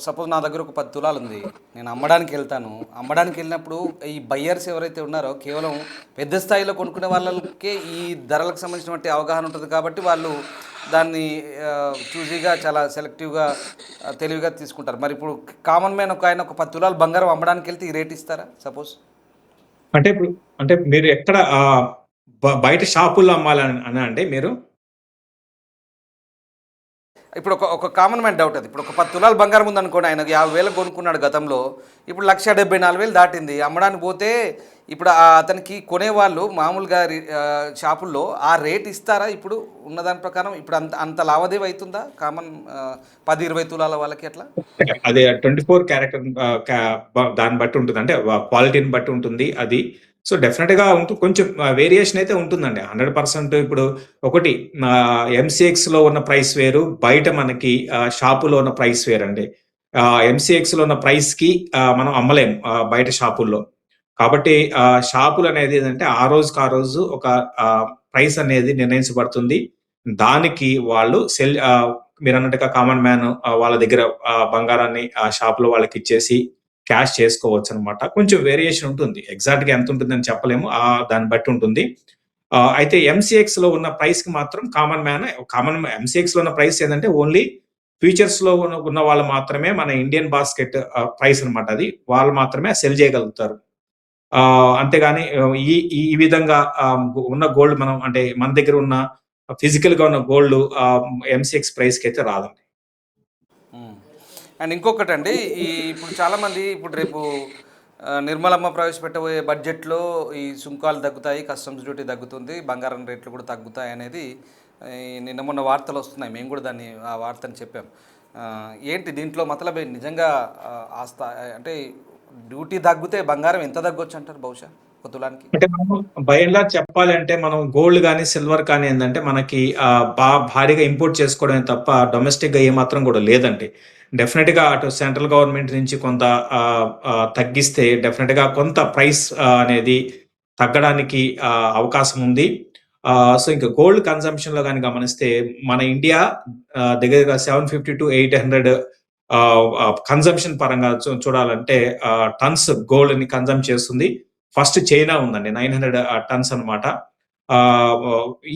సపోజ్ నా దగ్గర ఒక 10 తులాలు ఉంది, నేను అమ్మడానికి వెళ్తాను. అమ్మడానికి వెళ్ళినప్పుడు ఈ బయ్యర్స్ ఎవరైతే ఉన్నారో కేవలం పెద్ద స్థాయిలో కొనుక్కునే వాళ్ళకే ఈ ధరలకు సంబంధించినటువంటి అవగాహన ఉంటుంది కాబట్టి వాళ్ళు దాన్ని చూజీగా చాలా సెలెక్టివ్గా తెలివిగా తీసుకుంటారు. మరి ఇప్పుడు కామన్ మ్యాన్ ఒక ఆయన ఒక 10 తులాలు బంగారం అమ్మడానికి వెళ్తే ఈ రేట్ ఇస్తారా సపోజ్? అంటే ఇప్పుడు అంటే మీరు ఎక్కడ బయట షాపుల్లో అమ్మాలని అనా అండి మీరు? ఇప్పుడు ఒక ఒక కామన్ మ్యాన్ డౌట్ అది. ఇప్పుడు ఒక 10 తులాలు బంగారం ఉందనుకోండి, ఆయన 50,000 కొనుక్కున్నాడు గతంలో. ఇప్పుడు 1,74,000 దాటింది. అమ్మడానికి పోతే ఇప్పుడు అతనికి కొనేవాళ్ళు మామూలుగా షాపుల్లో ఆ రేట్ ఇస్తారా ఇప్పుడు ఉన్నదాని ప్రకారం? ఇప్పుడు అంత అంత లావాదేవీ అవుతుందా కామన్ 10, 20 తులాల వాళ్ళకి అట్లా? అదే 24 క్యారెక్టర్ దాన్ని బట్టి ఉంటుంది. అంటే క్వాలిటీని బట్టి ఉంటుంది అది. సో, డెఫినిట్‌గా కొంచెం వేరియేషన్ అయితే ఉంటుందండి. 100% ఇప్పుడు ఒకటి ఎంసీఎక్స్‌లో ఉన్న ప్రైస్ వేరు. బయట మనకి షాపులో ఉన్న ప్రైస్ వేరండి. ఎంసీఎక్స్‌లో ఉన్న ప్రైస్‌కి మనం అమ్మలేము బయట షాపుల్లో. కాబట్టి షాపులనేది ఏదంటే ఆ రోజుకి ఆ రోజు ఒక ప్రైస్ అనేది నిర్ణయించబడుతుంది. దానికి వాళ్ళు మీరన్నట్టుగా కామన్ మ్యాన్ వాళ్ళ దగ్గర బంగారాన్ని ఆ షాప్‌లో వాళ్ళకిచ్చేసి క్యాష్ చేసుకోవచ్చనమాట. కొంచెం వేరియేషన్ ఉంటుంది. ఎగ్జాక్ట్‌గా ఎంతుంటుందని చెప్పలేము. దాన్ని బట్టి ఉంటుంది. అయితే ఎంసీఎక్స్‌లో ఉన్న ప్రైస్‌కి మాత్రం ఎంసీఎక్స్‌లో ఉన్న ప్రైస్ ఏందంటే ఓన్లీ ఫ్యూచర్స్‌లో ఉన్న వాళ్ళు మాత్రమే మన ఇండియన్ బాస్కెట్ ప్రైస్ అనమాట అది. వాళ్ళు మాత్రమే సెల్ చేయగలుగుతారు. అంతేగాని ఈ ఈ ఈ విధంగా ఉన్న గోల్డ్ మనం అంటే మన దగ్గర ఉన్న ఫిజికల్‌గా ఉన్న గోల్డ్ ఎంసీఎక్స్ ప్రైస్‌కైతే రాదండి. హ్మ్. అండ్ ఇంకొకటండి, ఇప్పుడు చాలామంది ఇప్పుడు రేపు నిర్మలమ్మ ప్రవేశపెట్టబోయే బడ్జెట్‌లో ఈ సుంకాలు తగ్గుతాయి, కస్టమ్స్ డ్యూటీ తగ్గుతుంది, బంగారం రేట్లు కూడా తగ్గుతాయి అనేది నిన్న మొన్న వార్తలు వస్తున్నాయి. మేము కూడా ఆ వార్తని చెప్పాం. ఏంటి దీంట్లో మతలబ్ ఏంటి? నిజంగా అంటే డ్యూటీ తగ్గితే బంగారం ఎంత తగ్గొచ్చు అంటారు బహుశా ఒక తులానికి? అంటే మనం బై అండ్ లార్జ్ చెప్పాలంటే మనం గోల్డ్ గాని, సిల్వర్ కానీ ఏందంటే మనకి భారీగా ఇంపోర్ట్ చేసుకోవడమే తప్ప డొమెస్టిక్‌గా ఏమాత్రం కూడా లేదండి. డెఫినిట్‌గా అటు సెంట్రల్ గవర్నమెంట్ నుంచి కొంత తగ్గిస్తే డెఫినిట్‌గా కొంత ప్రైస్ అనేది తగ్గడానికి అవకాశం ఉంది. సో, ఇంక గోల్డ్ కన్జంప్షన్‌లో గాని గమనిస్తే మన ఇండియా దగ్గరగా 750-800 కన్జంప్షన్ పరంగా చూడాలంటే టన్స్ గోల్డ్‌ని కన్జంప్ట్ చేస్తుంది. ఫస్ట్ చైనా ఉందండి. 900 టన్స్ అనమాట.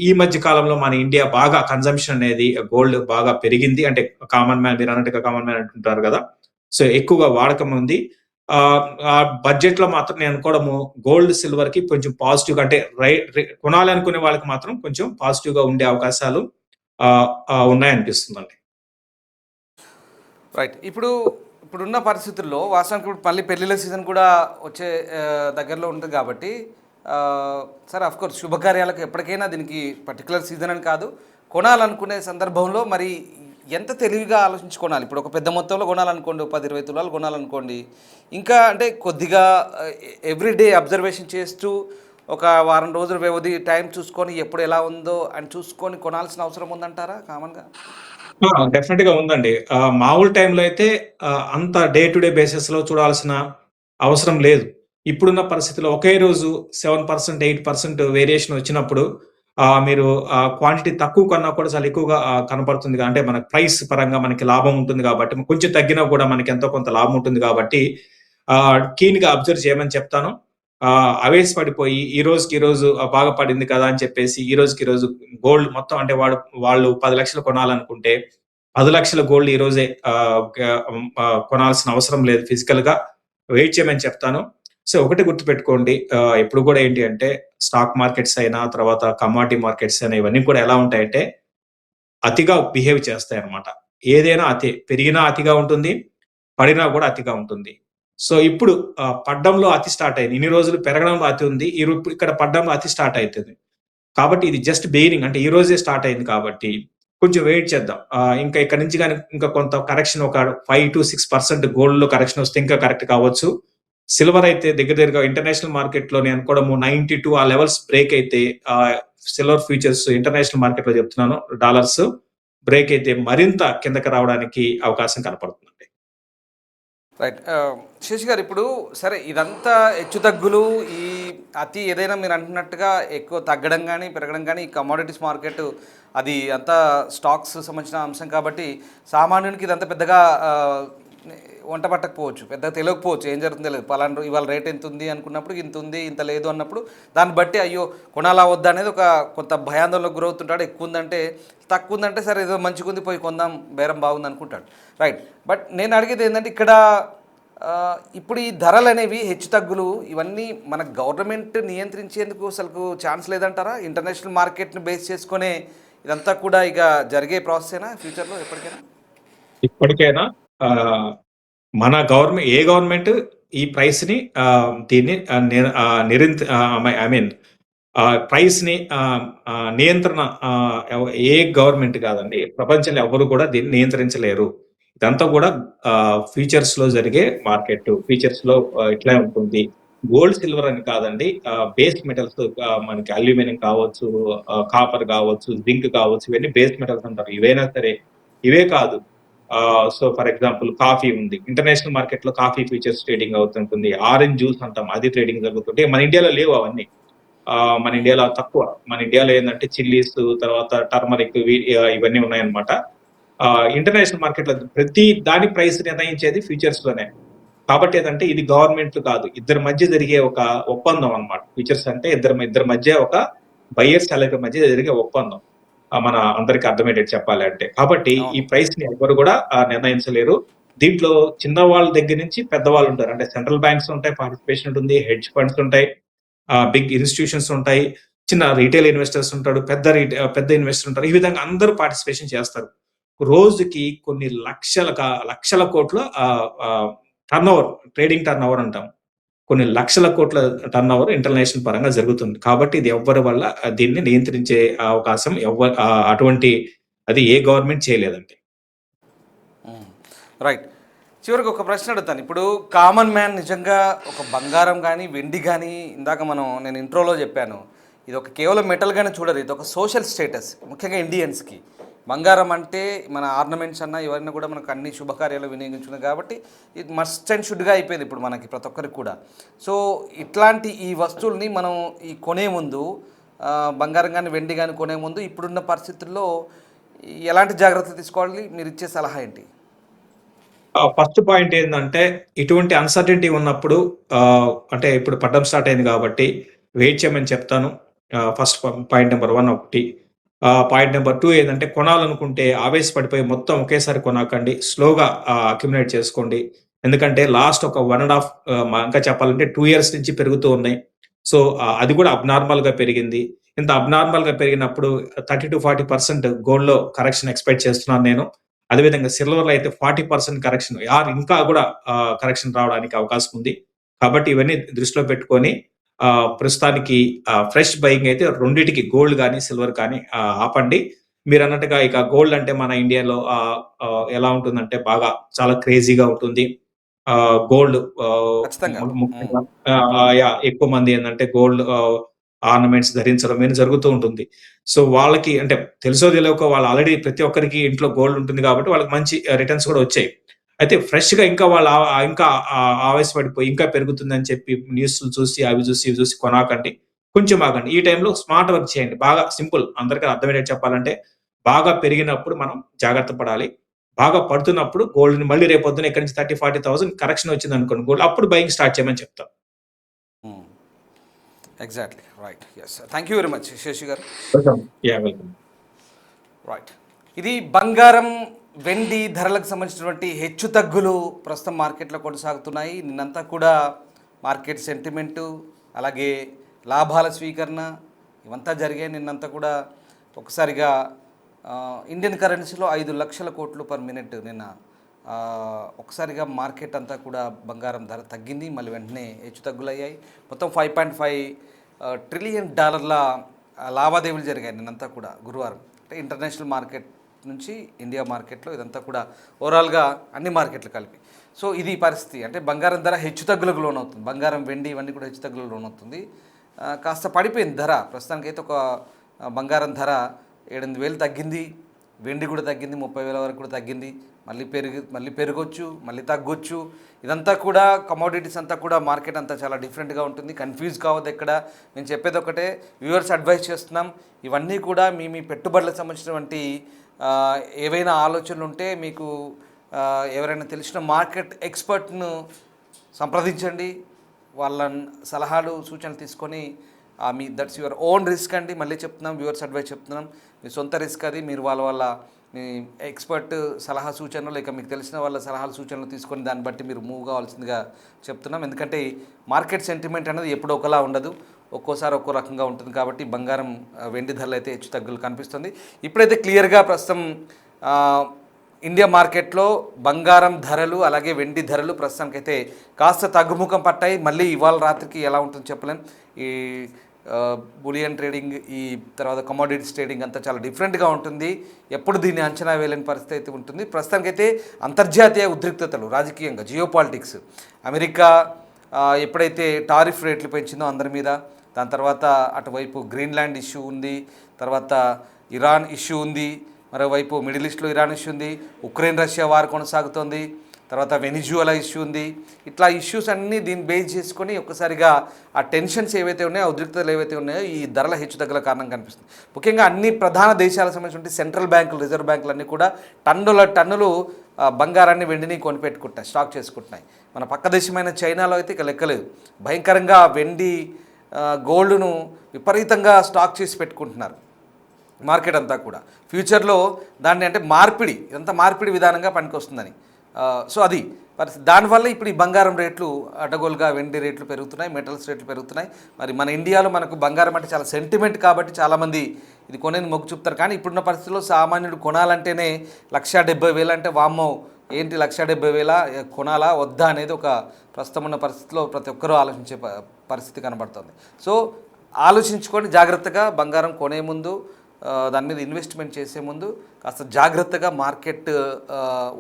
ఈ మధ్య కాలంలో మన ఇండియా బాగా కన్జంప్షన్ అనేది గోల్డ్ బాగా పెరిగింది. అంటే కామన్ మ్యాన్ మీరన్నట్టుగా కామన్ మ్యాన్ అంటుంటారు గదా! సో, ఎక్కువగా వాడకం ఉంది. బడ్జెట్‌లో మాత్రం నేను అనుకోవడము గోల్డ్, సిల్వర్‌కి కొంచెం పాజిటివ్‌గా అంటే రై రి కొనాలి అనుకునే వాళ్ళకి మాత్రం కొంచెం పాజిటివ్‌గా ఉండే అవకాశాలు ఉన్నాయనిపిస్తుందండి. రైట్. ఇప్పుడున్న పరిస్థితుల్లో వాస్తవానికి ఇప్పుడు మళ్ళీ పెళ్ళిళ్ళ సీజన్ కూడా వచ్చే దగ్గరలో ఉంటుంది కాబట్టి సరే అఫ్కోర్స్ శుభకార్యాలకు ఎప్పటికైనా దీనికి పర్టికులర్ సీజన్ అని కాదు, కొనాలనుకునే సందర్భంలో మరి ఎంత తెలివిగా ఆలోచించి కొనాలి? ఇప్పుడు ఒక పెద్ద మొత్తంలో కొనాలనుకోండి, 10, 20 తులాలు కొనాలనుకోండి, ఇంకా అంటే కొద్దిగా ఎవ్రీడే అబ్జర్వేషన్ చేస్తూ ఒక వారం రోజుల వ్యవధి టైం చూసుకొని ఎప్పుడు ఎలా ఉందో అని చూసుకొని కొనాల్సిన అవసరం ఉందంటారా కామన్‌గా? డెఫినిట్‌గా ఉందండి. మామూలు టైంలో అయితే అంత డే టు డే బేసిస్‌లో చూడాల్సిన అవసరం లేదు. ఇప్పుడున్న పరిస్థితిలో ఒకే రోజు 7%, 8% వేరియేషన్ వచ్చినప్పుడు మీరు క్వాంటిటీ తక్కువ కొన్నా కూడా చాలా ఎక్కువగా కనపడుతుంది. అంటే మన ప్రైస్ పరంగా మనకి లాభం ఉంటుంది కాబట్టి, కొంచెం తగ్గినా కూడా మనకి ఎంతో కొంత లాభం ఉంటుంది కాబట్టి కీన్‌గా అబ్జర్వ్ చేయమని చెప్తాను. ఆవేశపడిపోయి ఈ రోజుకి ఈ రోజు బాగా పడింది కదా అని చెప్పేసి ఈ రోజుకి ఈ రోజు గోల్డ్ మొత్తం అంటే వాళ్ళు 10,00,000 కొనాలనుకుంటే 10,00,000 గోల్డ్ ఈ రోజే కొనాల్సిన అవసరం లేదు. ఫిజికల్‌గా వెయిట్ చేయమని చెప్తాను. సో, ఒకటి గుర్తుపెట్టుకోండి. ఎప్పుడు కూడా ఏంటి అంటే స్టాక్ మార్కెట్స్ అయినా, తర్వాత కమోడిటీ మార్కెట్స్ అయినా ఇవన్నీ కూడా ఎలా ఉంటాయంటే అతిగా బిహేవ్ చేస్తాయన్నమాట. ఏదైనా అతే. పెరిగినా అతిగా ఉంటుంది. పడినా కూడా అతిగా ఉంటుంది. సో, ఇప్పుడు పడ్డంలో అతి స్టార్ట్ అయింది. ఇన్ని రోజులు పెరగడంలో అతి ఉంది. ఇప్పుడు ఇక్కడ పడ్డంలో అతి స్టార్ట్ అయితది. కాబట్టి ఇది జస్ట్ బిగినింగ్, అంటే ఈ రోజే స్టార్ట్ అయింది కాబట్టి కొంచెం వెయిట్ చేద్దాం. ఇంకా ఇక్కడి నుంచి గాని ఇంకా కొంత కరెక్షన్ ఒక 5-6% గోల్డ్‌లో కరెక్షన్ వస్తే ఇంకా కరెక్ట్ కావచ్చు. సిల్వర్ అయితే దగ్గర దగ్గరగా ఇంటర్నేషనల్ మార్కెట్‌లో నేను అనుకోవడము 92 ఆ లెవెల్స్ బ్రేక్ అయితే సిల్వర్ ఫ్యూచర్స్ ఇంటర్నేషనల్ మార్కెట్‌లో చెప్తున్నాను, డాలర్స్ బ్రేక్ అయితే మరింత కిందకి రావడానికి అవకాశం కనపడుతుందండి. రైట్. శశి గారు, ఇప్పుడు సరే ఇదంతా హెచ్చుతగ్గులు, ఈ అతి ఏదైనా మీరు అంటున్నట్టుగా ఎక్కువ తగ్గడం కానీ పెరగడం కానీ ఈ కమోడిటీస్ మార్కెట్ అది అంతా స్టాక్స్ సంబంధించిన అంశం కాబట్టి సామాన్యునికి ఇదంతా పెద్దగా వంట పట్టకపోవచ్చు, పెద్దగా తెలియకపోవచ్చు ఏం జరుగుతుందో తెలియదు. పలానా ఇవాళ రేట్ ఎంత ఉంది అనుకున్నప్పుడు ఇంత ఉంది ఇంత లేదు అన్నప్పుడు దాన్ని బట్టి అయ్యో కొనాలా వద్దా అనేది ఒక కొంత భయాందోళనకు గురవుతుంటాడు. ఎక్కువ ఉందంటే తక్కువ ఉందంటే సరే ఏదో మంచిగా ఉంది పోయి కొందాం బేరం బాగుంది అనుకుంటాడు. రైట్. బట్ నేను అడిగేది ఏంటంటే ఇక్కడ ఇప్పుడు ఈ ధరలు అనేవి హెచ్చుతగ్గులు ఇవన్నీ మన గవర్నమెంట్ నియంత్రించేందుకు అసలు ఛాన్స్ లేదంటారా? ఇంటర్నేషనల్ మార్కెట్ని బేస్ చేసుకునే ఇదంతా కూడా ఇక జరిగే ప్రాసెసేనా ఫ్యూచర్లో ఎప్పటికైనా? ఇప్పటికైనా ఆహ్, మన ఏ గవర్నమెంట్ ఈ ప్రైస్‌ని దీన్ని ఐ మీన్ ప్రైస్‌ని నియంత్రణ ఏ గవర్నమెంట్ కాదండి. ప్రపంచంలో ఎవ్వరు కూడా దీన్ని నియంత్రించలేరు. ఇదంతా కూడా ఫ్యూచర్స్‌లో జరిగే మార్కెట్. ఫ్యూచర్స్‌లో ఇట్లే ఉంటుంది. గోల్డ్, సిల్వర్ అని కాదండి. బేస్ మెటల్స్, మనకి అల్యూమినియం కావచ్చు, కాపర్ కావచ్చు, జింక్ కావచ్చు, ఇవన్నీ బేస్ మెటల్స్ అంటారు. ఇవైనా సరే ఇవే కాదు. సో, ఫర్ ఎగ్జాంపుల్ కాఫీ ఉంది. ఇంటర్నేషనల్ మార్కెట్‌లో కాఫీ ఫ్యూచర్స్ ట్రేడింగ్ అవుతుంటుంది. ఆరెంజ్ జ్యూస్ అంటాం, అది ట్రేడింగ్ జరుగుతుంటే మన ఇండియాలో లేవు అవన్నీ. మన ఇండియాలో తక్కువ. మన ఇండియాలో ఏందంటే చిల్లీస్, తర్వాత టర్మరిక్ ఇవన్నీ ఉన్నాయన్నమాట. ఇంటర్నేషనల్ మార్కెట్‌లో ప్రతి దాని ప్రైస్ నిర్ణయించేది ఫ్యూచర్స్ లోనే. కాబట్టి ఏదంటే ఇది గవర్నమెంట్ కాదు. ఇద్దరి మధ్య జరిగే ఒక ఒప్పందం అన్నమాట. ఫ్యూచర్స్ అంటే ఇద్దరి మధ్య ఒక బయర్ సెల్లర్ మధ్య జరిగే ఒప్పందం. మన అందరికి అర్థమయ్యేటట్టు చెప్పాలి అంటే. కాబట్టి ఈ అవును. ప్రైస్‌ని ఎవ్వరు కూడా నిర్ణయించలేరు. దీంట్లో చిన్న వాళ్ళ దగ్గర నుంచి పెద్దవాళ్ళు ఉంటారు. అంటే సెంట్రల్ బ్యాంక్స్ ఉంటాయి, పార్టిసిపేషన్ ఉంటుంది, హెడ్జ్ ఫండ్స్ ఉంటాయి, బిగ్ ఇన్‌స్టిట్యూషన్స్ ఉంటాయి, చిన్న రీటైల్ ఇన్వెస్టర్స్ ఉంటాడు, పెద్ద ఇన్వెస్టర్ ఉంటారు. ఈ విధంగా అందరూ పార్టిసిపేషన్ చేస్తారు. రోజుకి కొన్ని లక్షల కోట్ల టర్నోవర్, ట్రేడింగ్ టర్నోవర్ అంటాం. కొన్ని లక్షల కోట్ల టర్నోవర్ ఇంటర్నేషనల్ పరంగా జరుగుతుంది. కాబట్టి ఇది ఎవ్వరి వల్ల దీన్ని నియంత్రించే అవకాశం అటువంటి అది ఏ గవర్నమెంట్ చేయలేదండి. రైట్. చివరికి ఒక ప్రశ్న అడుగుతాను. ఇప్పుడు కామన్ మ్యాన్ నిజంగా ఒక బంగారం కానీ వెండి కానీ ఇందాక నేను ఇంట్రోలో చెప్పాను, ఇది ఒక కేవలం మెటల్గానే చూడరు, ఇది ఒక సోషల్ స్టేటస్. ముఖ్యంగా ఇండియన్స్కి బంగారం అంటే మన ఆర్నమెంట్స్ అన్న ఇవన్నీ కూడా మనకు అన్ని శుభకార్యాలు వినియోగించుకున్నాయి కాబట్టి ఇది మస్ట్ అండ్ షుడ్గా అయిపోయింది ఇప్పుడు మనకి ప్రతి ఒక్కరికి కూడా. సో ఇట్లాంటి ఈ వస్తువుల్ని మనం ఈ కొనే ముందు బంగారం కానీ వెండి కానీ కొనే ముందు ఇప్పుడున్న పరిస్థితుల్లో ఎలాంటి జాగ్రత్తలు తీసుకోవాలి? మీరు ఇచ్చే సలహా ఏంటి? ఫస్ట్ పాయింట్ ఏందంటే, ఇటువంటి అన్‌సర్టెనిటీ ఉన్నప్పుడు అంటే ఇప్పుడు పడ్డం స్టార్ట్ అయింది కాబట్టి వెయిట్ చేయమని చెప్తాను. ఫస్ట్ పాయింట్ నంబర్ 1 ఒకటి. పాయింట్ నంబర్ 2 ఏందంటే, కొనాలనుకుంటే ఆవేశపడిపోయి మొత్తం ఒకేసారి కొనకండి. స్లోగా అక్యుములేట్ చేసుకోండి. ఎందుకంటే లాస్ట్ ఒక 1 ½ ఇంకా చెప్పాలంటే 2 ఇయర్స్ నుంచి పెరుగుతూ ఉన్నాయి. సో, అది కూడా అబ్‌నార్మల్‌గా పెరిగింది. ఇంత అబ్‌నార్మల్‌గా పెరిగినప్పుడు 30-40% గోల్డ్‌లో కరెక్షన్ ఎక్స్‌పెక్ట్ చేస్తున్నాను నేను. అదేవిధంగా సిల్వర్‌లో అయితే 40% కరెక్షన్, ఇంకా కూడా కరెక్షన్ రావడానికి అవకాశం ఉంది. కాబట్టి ఇవన్నీ దృష్టిలో పెట్టుకొని ప్రస్తుతానికి ఫ్రెష్ బయింగ్ అయితే రెండిటికి, గోల్డ్ గాని, సిల్వర్ కానీ ఆపండి. మీరన్నట్టుగా ఇక గోల్డ్ అంటే మన ఇండియాలో ఎలా ఉంటుందంటే బాగా చాలా క్రేజీగా ఉంటుంది. గోల్డ్ ఖచ్చితంగా. ముఖ్యంగా ఎక్కువ మంది ఏందంటే గోల్డ్ ఆర్నమెంట్స్ ధరించడం అనేది జరుగుతూ ఉంటుంది. సో, వాళ్ళకి అంటే తెలుసో తెలవకో వాళ్ళు ఆల్రెడీ ప్రతి ఒక్కరికి ఇంట్లో గోల్డ్ ఉంటుంది కాబట్టి వాళ్ళకి మంచి రిటర్న్స్ కూడా వచ్చాయి. అయితే ఫ్రెష్‌గా ఇంకా వాళ్ళు ఇంకా ఆవేశపడిపోయి ఇంకా పెరుగుతుందని చెప్పి న్యూస్‌లు చూసి, అవి చూసి, ఇవి చూసి కొనకండి. కొంచెం ఆగండి. ఈ టైంలో స్మార్ట్ వర్క్ చేయండి. బాగా సింపుల్, అందరికి అర్థమయ్యేటట్టు చెప్పాలంటే బాగా పెరిగినప్పుడు మనం జాగ్రత్త పడాలి. బాగా పడుతున్నప్పుడు గోల్డ్‌ని మళ్ళీ రేపొద్దున ఇక్కడి నుంచి 30,000-40,000 కరెక్షన్ వచ్చిందనుకోండి గోల్డ్, అప్పుడు బయింగ్ స్టార్ట్ చేయమని చెప్తా. Exactly. Right. Yes. Thank you very much Shashi గారు. వెల్కమ్. వెల్కమ్. రైట్. ఇది బంగారం వెండి ధరలకు సంబంధించినటువంటి హెచ్చు తగ్గులు ప్రస్తుతం మార్కెట్లో కొనసాగుతున్నాయి. నిన్నంతా కూడా మార్కెట్ సెంటిమెంటు, అలాగే లాభాల స్వీకరణ ఇవంతా జరిగాయి. నిన్నంతా కూడా ఒకసారిగా ఇండియన్ కరెన్సీలో 5 లక్షల కోట్లు పర్ మినిట్ నిన్న ఒకసారిగా మార్కెట్ అంతా కూడా బంగారం ధర తగ్గింది, మళ్ళీ వెంటనే హెచ్చు తగ్గులయ్యాయి. మొత్తం $5.5 ట్రిలియన్ లావాదేవీలు జరిగాయి నిన్నంతా కూడా గురువారం. అంటే ఇంటర్నేషనల్ మార్కెట్ నుంచి ఇండియా మార్కెట్లో ఇదంతా కూడా ఓవరాల్గా అన్ని మార్కెట్లు కలిపి. సో ఇది పరిస్థితి. అంటే బంగారం ధర హెచ్చు తగ్గులకు లోనవుతుంది. బంగారం, వెండి ఇవన్నీ కూడా హెచ్చు తగ్గులకు లోనవుతుంది. కాస్త పడిపోయింది ధర. ప్రస్తుతానికైతే ఒక బంగారం ధర 8,000 తగ్గింది, వెండి కూడా తగ్గింది, 30,000 వరకు కూడా తగ్గింది. మళ్ళీ పెరగొచ్చు, మళ్ళీ తగ్గొచ్చు. ఇదంతా కూడా కమోడిటీస్ అంతా కూడా మార్కెట్ అంతా చాలా డిఫరెంట్గా ఉంటుంది. కన్ఫ్యూజ్ కావద్దు ఎక్కడ. నేను చెప్పేది ఒకటే, వ్యూవర్స్ అడ్వైస్ చేస్తున్నాం. ఇవన్నీ కూడా మీ పెట్టుబడులకు సంబంధించినటువంటి ఏవైనా ఆలోచనలు ఉంటే మీకు ఎవరైనా తెలిసిన మార్కెట్ ఎక్స్పర్ట్ను సంప్రదించండి. వాళ్ళ సలహాలు సూచనలు తీసుకొని దట్స్ యువర్ ఓన్ రిస్క్ అండి. మళ్ళీ చెప్తున్నాం, వ్యూవర్స్ అడ్వైస్ చెప్తున్నాం, మీ సొంత రిస్క్ అది. మీరు వాళ్ళ మీ ఎక్స్పర్ట్ సలహా సూచనలు లేక మీకు తెలిసిన వాళ్ళ సలహాలు సూచనలు తీసుకొని దాన్ని బట్టి మీరు మూవ్ కావాల్సిందిగా చెప్తున్నాం. ఎందుకంటే మార్కెట్ సెంటిమెంట్ అనేది ఎప్పుడో ఒకలా ఉండదు, ఒక్కోసారి ఒక్కో రకంగా ఉంటుంది. కాబట్టి బంగారం, వెండి ధరలు అయితే హెచ్చు తగ్గులు కనిపిస్తుంది. ఇప్పుడైతే క్లియర్గా ప్రస్తుతం ఇండియా మార్కెట్లో బంగారం ధరలు అలాగే వెండి ధరలు ప్రస్తుతానికైతే కాస్త తగ్గుముఖం పట్టాయి. మళ్ళీ ఇవాళ రాత్రికి ఎలా ఉంటుందో చెప్పలేం. ఈ బులియన్ ట్రేడింగ్, ఈ తర్వాత కమోడిటీస్ ట్రేడింగ్ అంతా చాలా డిఫరెంట్గా ఉంటుంది. ఎప్పుడు దీన్ని అంచనా వేయలేని పరిస్థితి అయితే ఉంటుంది. ప్రస్తుతానికైతే అంతర్జాతీయ ఉద్రిక్తతలు, రాజకీయంగా జియోపాలిటిక్స్, అమెరికా ఎప్పుడైతే టారిఫ్ రేట్లు పెంచిందో అందరి మీద, దాని తర్వాత అటువైపు గ్రీన్లాండ్ ఇష్యూ ఉంది, తర్వాత ఇరాన్ ఇష్యూ ఉంది, మరోవైపు మిడిల్ ఈస్ట్లో ఇరాన్ ఇష్యూ ఉంది, ఉక్రెయిన్ రష్యా వార్ కొనసాగుతోంది, తర్వాత వెనిజువలా ఇష్యూ ఉంది. ఇట్లా ఇష్యూస్ అన్నీ దీన్ని బేస్ చేసుకొని ఒక్కసారిగా ఆ టెన్షన్స్ ఏవైతే ఉన్నాయో, ఆ ఉద్రిక్తతలు ఏవైతే ఉన్నాయో ఈ ధరల హెచ్చు తగ్గుల కారణం కనిపిస్తుంది. ముఖ్యంగా అన్ని ప్రధాన దేశాలకు సంబంధించిన సెంట్రల్ బ్యాంకులు, రిజర్వ్ బ్యాంకులు అన్నీ కూడా టన్నులు బంగారాన్ని, వెండిని కొనిపెట్టుకుంటున్నాయి, స్టాక్ చేసుకుంటున్నాయి. మన పక్క దేశమైన చైనాలో అయితే ఇక లెక్కలేదు. భయంకరంగా వెండి, గోల్డ్ను విపరీతంగా స్టాక్ చేసి పెట్టుకుంటున్నారు మార్కెట్ అంతా కూడా. ఫ్యూచర్లో దాన్ని అంటే ఇదంతా మార్పిడి విధానంగా పనికొస్తుందని. సో అది పరిస్థితి. దానివల్ల ఇప్పుడు ఈ బంగారం రేట్లు అడ్డగోలుగా, వెండి రేట్లు పెరుగుతున్నాయి, మెటల్స్ రేట్లు పెరుగుతున్నాయి. మరి మన ఇండియాలో మనకు బంగారం అంటే చాలా సెంటిమెంట్ కాబట్టి చాలామంది ఇది కొనేది మొగ్గు చూపుతారు. కానీ ఇప్పుడున్న పరిస్థితుల్లో సామాన్యుడు కొనాలంటేనే 1,70,000 అంటే వామ్మో ఏంటి 1,70,000 కొనాలా వద్దా అనేది ఒక ప్రస్తుతం ఉన్న పరిస్థితిలో ప్రతి ఒక్కరూ ఆలోచించే పరిస్థితి కనబడుతుంది. సో ఆలోచించుకొని జాగ్రత్తగా బంగారం కొనే ముందు, దాని మీద ఇన్వెస్ట్మెంట్ చేసే ముందు కాస్త జాగ్రత్తగా మార్కెట్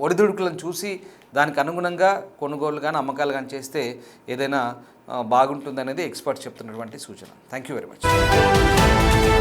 ఒడిదుడుకులను చూసి దానికి అనుగుణంగా కొనుగోలు కానీ అమ్మకాలు కానీ చేస్తే ఏదైనా బాగుంటుందనేది ఎక్స్పర్ట్స్ చెప్తున్నటువంటి సూచన. Thank you very much.